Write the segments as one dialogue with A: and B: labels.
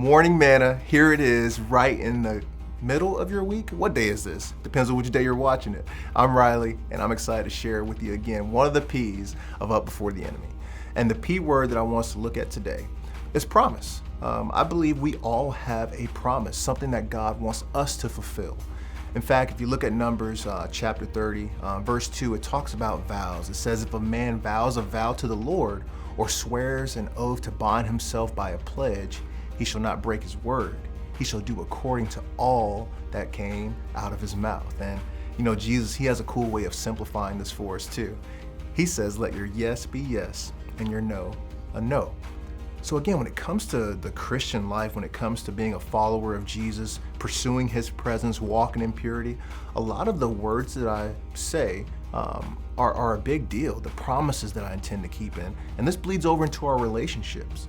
A: Morning Manna, here it is, right in the middle of your week. What day is this? Depends on which day you're watching it. I'm Riley, and I'm excited to share with you again one of the P's of Up Before the Enemy. And the P word that I want us to look at today is promise. I believe we all have a promise, something that God wants us to fulfill. In fact, if you look at Numbers chapter 30, verse 2, it talks about vows. It says, if a man vows a vow to the Lord or swears an oath to bind himself by a pledge, he shall not break his word. He shall do according to all that came out of his mouth. And you know, Jesus, he has a cool way of simplifying this for us too. He says, let your yes be yes and your no a no. So again, when it comes to the Christian life, when it comes to being a follower of Jesus, pursuing his presence, walking in purity, a lot of the words that I say are a big deal, the promises that I intend to keep in. And this bleeds over into our relationships.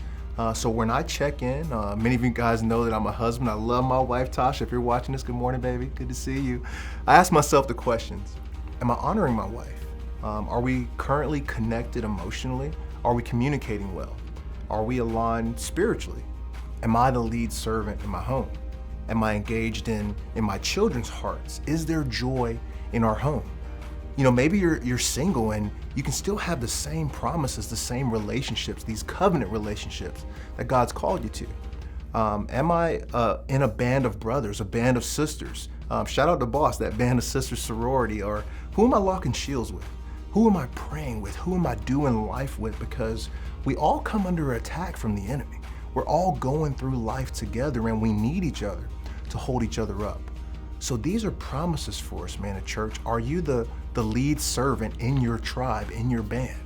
A: So when I check in, many of you guys know that I'm a husband. I love my wife, Tasha. If you're watching this, good morning, baby. Good to see you. I ask myself the questions. Am I honoring my wife? Are we currently connected emotionally? Are we communicating well? Are we aligned spiritually? Am I the lead servant in my home? Am I engaged in my children's hearts? Is there joy in our home? You know, maybe you're single and you can still have the same promises, the same relationships, these covenant relationships that God's called you to. Am I in a band of brothers, a band of sisters? Shout out to Boss, that band of sisters sorority. Or who am I locking shields with? Who am I praying with? Who am I doing life with? Because we all come under attack from the enemy. We're all going through life together and we need each other to hold each other up. So these are promises for us, man, at church. Are you the lead servant in your tribe, in your band?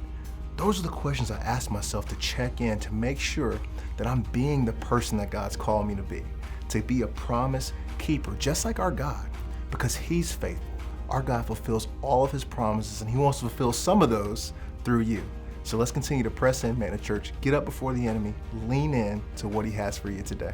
A: Those are the questions I ask myself to check in, to make sure that I'm being the person that God's called me to be a promise keeper, just like our God, because he's faithful. Our God fulfills all of his promises and he wants to fulfill some of those through you. So let's continue to press in, man, at church. Get up before the enemy, lean in to what he has for you today.